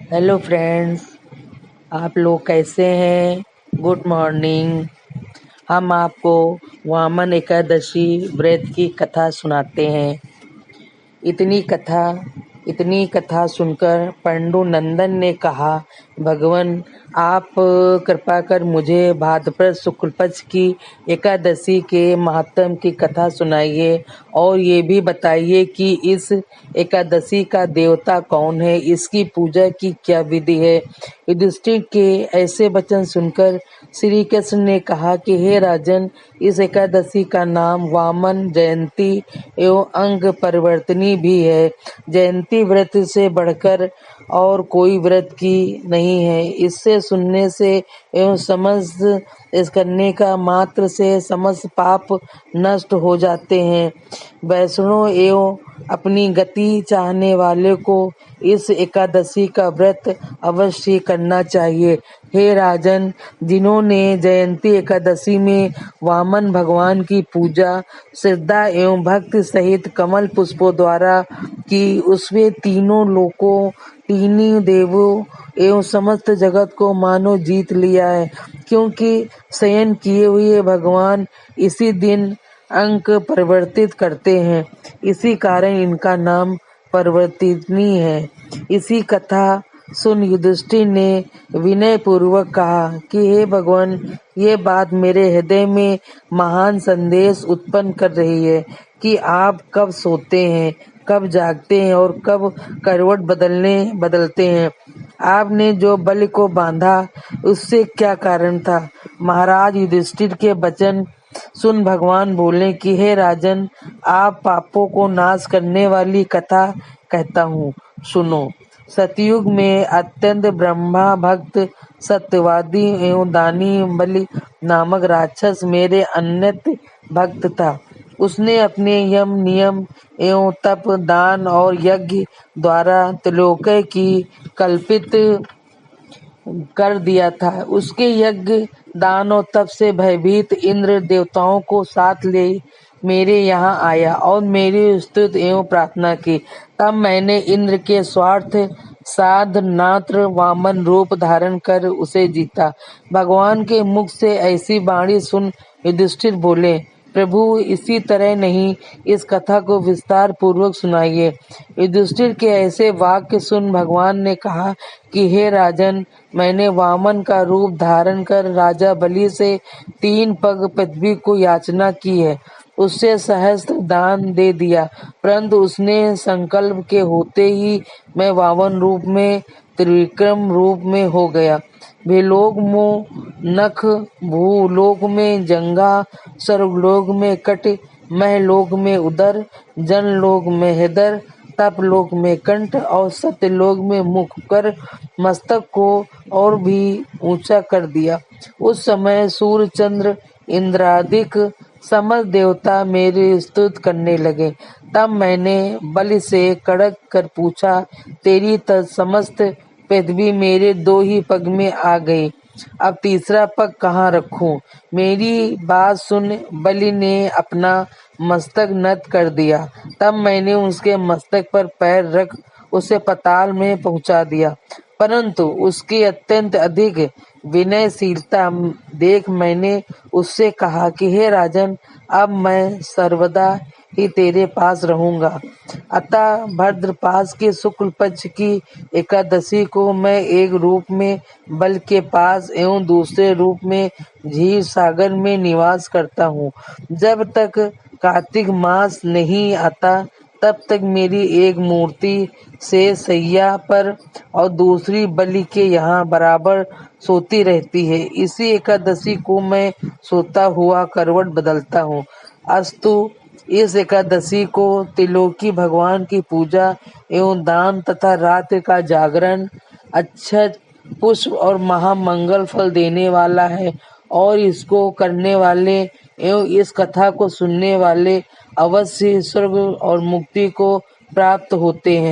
Hello friends, आप लोग कैसे हैं? Good morning. हम आपको वामन एकादशी व्रत की कथा सुनाते हैं। इतनी कथा सुनकर पंडु नंदन ने कहा, भगवान आप कृपा कर मुझे भाद्रपद शुक्ल पक्ष की एकादशी के महात्म की कथा सुनाइए और ये भी बताइए कि इस एकादशी का देवता कौन है, इसकी पूजा की क्या विधि है। युधिष्ठिर के ऐसे वचन सुनकर श्री कृष्ण ने कहा कि हे राजन, इस एकादशी का नाम वामन जयंती एवं अंग परिवर्तनी भी है। जयंती व्रत से बढ़कर और कोई व्रत की नहीं है। इससे सुनने से एवं समस्त इस करने का मात्र से समस्त पाप नष्ट हो जाते हैं। वैष्णव एवं अपनी गति चाहने वाले को इस एकादशी का व्रत अवश्य करना चाहिए। हे राजन, जिन्होंने जयंती एकादशी में वामन भगवान की पूजा श्रद्धा एवं भक्ति सहित कमल पुष्पों द्वारा की, उसमें तीनों लोकों, तीनों देवों एवं समस्त जगत को मानो जीत लिया है, क्योंकि शयन किए हुए भगवान इसी दिन अंक परिवर्तित करते हैं। इसी कारण इनका नाम परिवर्तिनी है। इसी कथा सुन युधिष्ठिर ने विनय पूर्वक कहा कि हे भगवान, ये बात मेरे हृदय में महान संदेश उत्पन्न कर रही है कि आप कब सोते हैं, कब जागते हैं और कब करवट बदलते हैं। आपने जो बलि को बांधा, उससे क्या कारण था? महाराज युधिष्ठिर के वचन सुन भगवान बोले कि हे राजन, आप पापों को नाश करने वाली कथा कहता हूँ, सुनो। सतयुग में अत्यंत ब्रह्मा भक्त सत्यवादी एवं दानी बलि नामक राक्षस मेरे अनन्य भक्त था। उसने अपने यम नियम एवं तप दान और यज्ञ द्वारा त्रिलोक की कल्पित कर दिया था। उसके यज्ञ दान और तप से भयभीत इंद्र देवताओं को साथ ले मेरे यहाँ आया और मेरी स्तुति एवं प्रार्थना की। तब मैंने इंद्र के स्वार्थ साधनात्र वामन रूप धारण कर उसे जीता। भगवान के मुख से ऐसी वाणी सुन युधिष्ठिर बोले, प्रभु इसी तरह नहीं, इस कथा को विस्तार पूर्वक सुनाइए। युधिष्ठिर के ऐसे वाक्य सुन भगवान ने कहा कि हे राजन, मैंने वामन का रूप धारण कर राजा बलि से 3 पग पृथ्वी को याचना की है। उससे सहस्त्र दान दे दिया, परंतु उसने संकल्प के होते ही मैं वामन रूप में त्रिविक्रम रूप में हो गया। भेलोक में नख, भूलोक में जंघा, स्वर्गलोक में कट, महलोक में उदर, जनलोक में हृदय, तपलोक में कंठ और सत्यलोक में मुख कर मस्तक को और भी ऊंचा कर दिया। उस समय सूर्य, चंद्र, इंद्रादिक समस्त देवता मेरी स्तुति करने लगे। तब मैंने बलि से कड़क कर पूछा, तेरी समस्त पृथ्वी मेरे 2 ही पग में आ गई, अब तीसरा पग कहाँ रखूं? मेरी बात सुन बलि ने अपना मस्तक नत कर दिया। तब मैंने उसके मस्तक पर पैर रख उसे पाताल में पहुंचा दिया, परंतु उसकी अत्यंत अधिक विनयशीलता देख मैंने उससे कहा कि हे राजन, अब मैं सर्वदा ही तेरे पास रहूंगा। अतः भद्रपास के शुक्ल पक्ष की एकादशी को मैं एक रूप में बल के पास एवं दूसरे रूप में झील सागर में निवास करता हूँ। जब तक कार्तिक मास नहीं आता, तब तक मेरी एक मूर्ति से सैया पर और दूसरी बलि के यहाँ बराबर सोती रहती है। इसी एकादशी को मैं सोता हुआ करवट बदलता हूँ। अस्तु, इस एकादशी को त्रिलोकी भगवान की पूजा एवं दान तथा रात्रि का जागरण अक्षत पुष्प और महामंगल फल देने वाला है, और इसको करने वाले एवं इस कथा को सुनने वाले अवश्य स्वर्ग और मुक्ति को प्राप्त होते हैं।